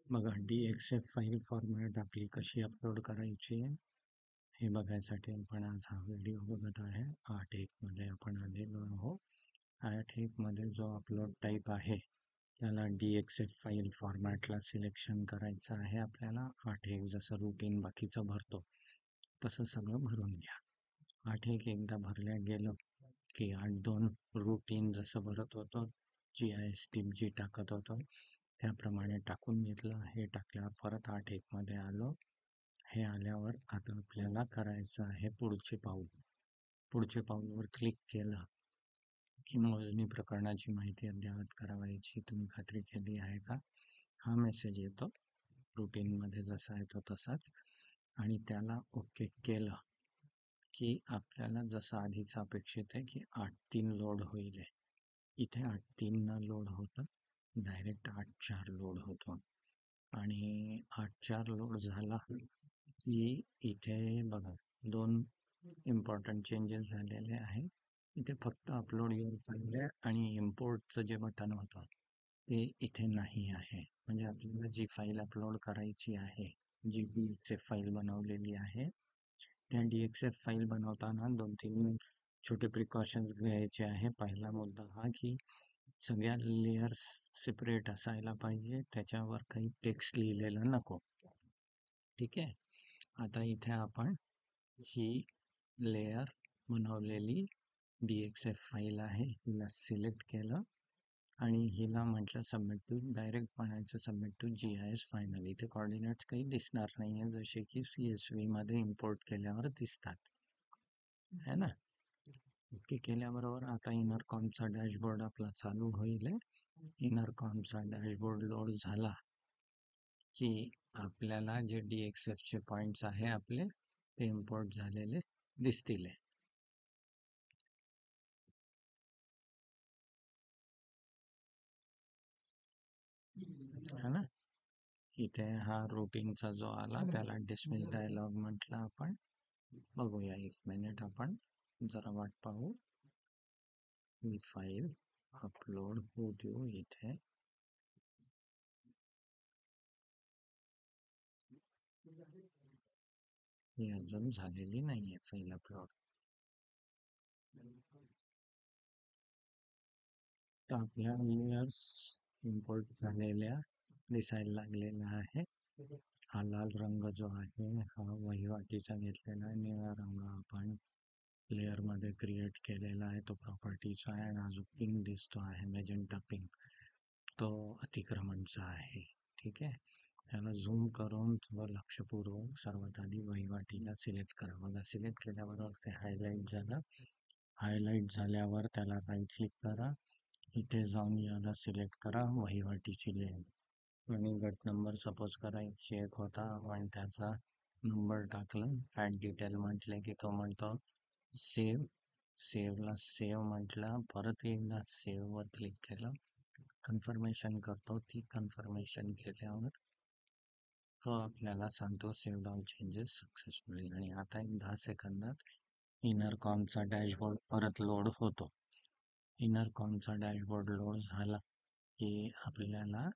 बघा DXF file format आपली कशी अपलोड करायची हे बघायसाठी आपण आज हा व्हिडिओ बघत आहे. 8.1 मध्ये आपण आलेलो आहोत. 8.1 मध्ये जो अपलोड टाईप आहे त्याला DXF फाईल फॉर्मॅटला सिलेक्शन करायचं आहे आपल्याला. 8.1 जसं रूटीन बाकीचं भरतो तसं सगळं भरून घ्या. 8.1 एकदा भरल्या गेलं की 8.2 रूटीन जसं भरत होतो, GIS टीप जी टाकत होतो त्याप्रमाणे टाकून घेतलं. हे टाकल्यावर परत 8.1 मध्ये आलो. हे आल्यावर आता आपल्याला करायचं आहे पुढचे पाऊल. पुढचे पाऊलवर क्लिक केलं की मोजणी प्रकरणाची माहिती अद्ययावत करावयाची तुम्ही खात्री केली आहे का, हा मेसेज येतो. रूटीनमध्ये जसा येतो तसाच. आणि त्याला ओके केलं की आपल्याला जसं आधीच अपेक्षित आहे की 8.3 लोड होईल. इथे 8.3 न लोड होतं, डायरेक्ट 8.4 लोड होतो. आणि 8.4 लोड झाला की इथे बघा 2 इम्पॉर्टंट चेंजेस झालेले आहे. इथे फक्त अपलोड युअर फाईल आणि इम्पोर्टचं जे बटन होतं ते इथे नाही आहे. म्हणजे आपल्याला जी फाईल अपलोड करायची आहे, जी DXF फाईल बनवलेली आहे, त्या DXF फाईल बनवताना 2-3 छोटे प्रिकॉशन्स घ्यायचे आहे. पहिला मुद्दा हा की सगळ्या लेयर्स सेपरेट असायला पाहिजे, त्याच्यावर काही टेक्स्ट लिहिलेलं नको. ठीक आहे. आता इथे आपण ही लेयर बनवलेली DXF फाईल आहे, हिला सिलेक्ट केलं आणि हिला म्हटलं सबमिट टू, डायरेक्ट म्हणायचं सबमिट टू GIS फायनल. इथे कॉर्डिनेट्स काही दिसणार नाही आहे, जसे की CSV मध्ये इम्पोर्ट केल्यावर दिसतात, है ना. ओके केल्याबरोबर आता इनरकॉमचा डॅशबोर्ड आपला चालू होईल. इनरकॉमचा डॅशबोर्ड लोड झाला की आपल्याला जे DXF चे पॉइंट्स आहे आपले ते इम्पोर्ट झालेले दिसतील. है ना. इथे हा रूटीनचा जो आला त्याला डिसमिस डायलॉग म्हटलं आपण. बघूया 1 मिनिट, आपण जरा वाट पाहू. ही फाईल अपलोड होऊ देऊ. इथे ही अजून झालेली नाहीये फाईल अपलोड. तर आपल्या लेयर्स इम्पोर्ट झालेल्या दिसायला लागलेला आहे. हा लाल रंग जो आहे हा वहिवाटीचा घेतलेला आहे. निळा रंग आपण लेअर मध्ये क्रिएट केलेला आहे, तो प्रॉपर्टीचा आहे. आणि अजून पिंक दिसतो आहे, मॅजेंटा पिंक, तो अतिक्रमणचा आहे. ठीक आहे. त्याला झूम करून थोडं लक्षपूर्वक सर्वात आधी वहिवाटीला सिलेक्ट करा. बघा सिलेक्ट केल्याबरोबर ते हायलाईट झालं. हायलाईट झाल्यावर त्याला राईट क्लिक करा. इथे जाऊन याला सिलेक्ट करा, वहिवाटीची लेअर. आणि गट नंबर सपोज करा 101 होता, आपण त्याचा नंबर टाकला. ॲड डिटेल म्हटले की तो म्हणतो सेव्ह. सेव्हला सेव्ह म्हटलं, परत एकदा सेव्हवर क्लिक केलं, कन्फर्मेशन करतो. ती कन्फर्मेशन केल्यावर तो आपल्याला सांगतो सेव्ह ऑल चेंजेस सक्सेसफुली. आणि आता एक 10 सेकंदात इनरकॉमचा डॅशबोर्ड परत लोड होतो. इनरकॉमचा डॅशबोर्ड लोड झाला की आपल्याला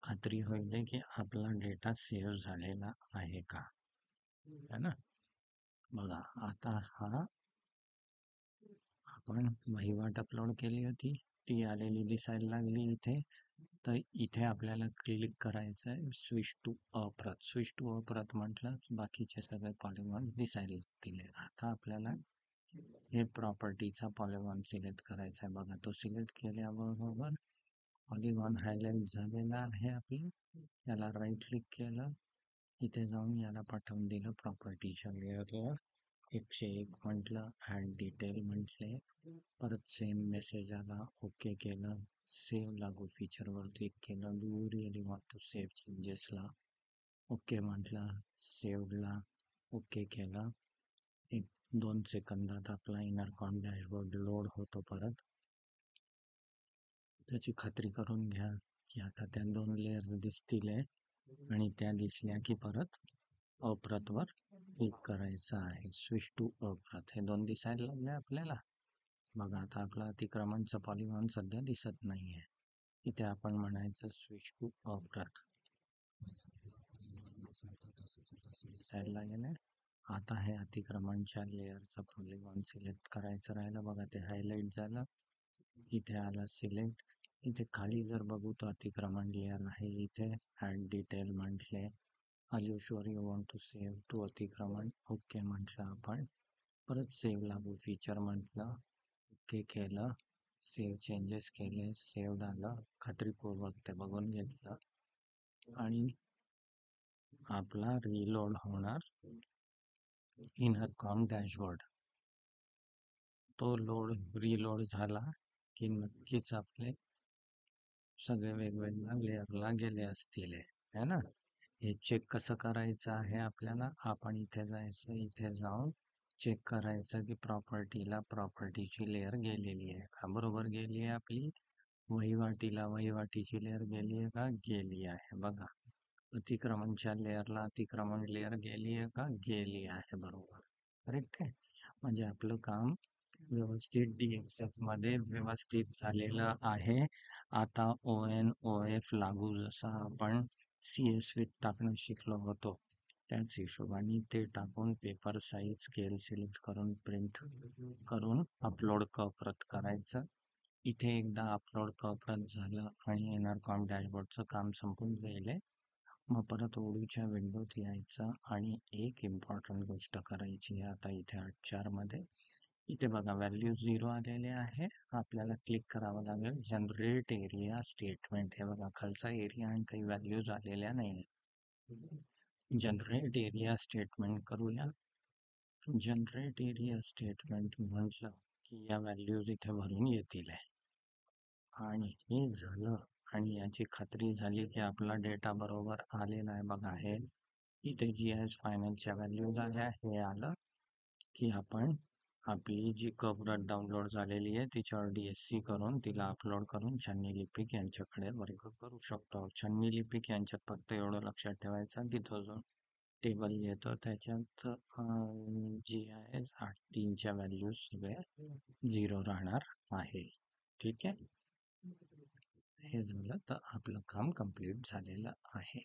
खात्री होईल की आपला डेटा सेव्ह झालेला आहे का, है ना. बघा आता हा आपण वहिवाट अपलोड केली होती, ती आलेली दिसायला लागली इथे. तर इथे आपल्याला क्लिक करायचं आहे स्विच टू अप्रत. स्विच टू अप्रत म्हटलं की बाकीचे सगळे पॉलिगॉन दिसायला लागतील. आता आपल्याला हे प्रॉपर्टीचा पॉलिगॉन सिलेक्ट करायचा आहे. बघा तो सिलेक्ट केल्याबरोबर पॉलिगॉन हायलाईट झालेला आहे आपली. याला राईट क्लिक केलं, इथे जाऊन याला पाठवून दिलं प्रॉपर्टीच्या लेअरवर. 101 म्हटलं, ॲड डिटेल म्हटले, परत सेम मेसेज आला. ओके केलं, सेव्ह लागू फीचरवर क्लिक केलं. Do you really want to save चेंजेसला ओके म्हटलं, सेव्हला ओके केलं. 1-2 सेकंदात आपला इनरकॉम डॅशबोर्ड लोड होतो परत. त्याची खात्री करून घ्या की आता त्या 2 लेयर्स दिसतील आणि त्या दिसल्या की परत अप्रतवर क्लिक करायचं आहे. स्विच टू अप्रत, हे 2 दिसायला लागले आपल्याला. बघा आता आपला अतिक्रमणचा पॉलिगॉन सध्या दिसत नाही आहे. इथे आपण म्हणायचं स्विच टू अप्रत. सारखं तसंच तसं दिसायला लागेल आहे. आता हे अतिक्रमणच्या लेअरचं पॉलिगॉन सिलेक्ट करायचं राहिलं बघा, ते हायलाइट झालं. इथे आलं सिलेक्ट. इथे खाली जर बघू तर अतिक्रमण लेअर आहे. इथे ॲड डिटेल म्हटले. Are you sure you want to save to अतिक्रमण? ओके म्हटलं आपण. परत सेव्ह लागू फीचर म्हटलं, ओके केलं. सेव्ह चेंजेस केले, सेव्ह आलं. खात्रीपूर्वक ते बघून घेतलं आणि आपला रिलोड होणार इनरकॉम डॅशबोर्ड. तो रिलोड झाला की नक्कीच आपले सगळे वेगवेगळ्या लेअरला गेले असतील, है ना. हे चेक कसं करायचं आहे आपल्याला? आपण इथे जायचं, इथे जाऊन चेक करायचं की प्रॉपर्टीची लेअर गेलेली आहे का. बरोबर गेली आहे आपली. वहिवाटीची लेअर गेली आहे का? गेली आहे. बघा, अतिक्रमणच्या लेअरला अतिक्रमण लेअर गेली आहे का? गेली आहे. बरोबर, करेक्ट आहे. म्हणजे आपलं काम व्यवस्थित DXF मध्ये व्यवस्थित झालेलं आहे. आता ONOF लागू जसं आपण CSV टाकणं शिकलो होतो, त्याच हिशोबाने ते टाकून पेपर साईज स्केल सिलेक्ट करून प्रिंट करून अपलोड परत करायचं. इथे एकदा अपलोड परत झालं आणि इनरकॉम डॅशबोर्डचं काम संपून जाईल. मग परत ओडूच्या विंडोत यायचं आणि एक इम्पॉर्टंट गोष्ट करायची आहे. आता इथे 8.4 मध्ये इथे बघा व्हॅल्यू 0 आलेले आहे. आपल्याला क्लिक करावं लागेल जनरेट एरिया स्टेटमेंट. हे बघा खालचा एरिया आणि काही व्हॅल्यूज आलेल्या नाही. जनरेट एरिया स्टेटमेंट करूया. जनरेट एरिया स्टेटमेंट म्हटलं की या व्हॅल्यूज इथे भरून येतील आहे. आणि हे झालं आणि याची खात्री झाली की आपला डेटा बरोबर आलेला आहे. बघा हे इथे GIS फायनलच्या व्हॅल्यूज आल्या. हे आलं की आपण आपली जी कबरट डाउनलोड झालेली आहे तिच्यावर DSC करून तिला अपलोड करून छन्नी लिपिक यांच्याकडे वर्ग करू शकतो. छन्नी लिपिक यांच्यात फक्त एवढं लक्षात ठेवायचं की तो जो टेबल येतो त्याच्यात GIS 8.3च्या व्हॅल्यूज सगळ्या 0 राहणार आहे. ठीक आहे. हे झालं तर आपलं काम कंप्लीट झालेलं आहे.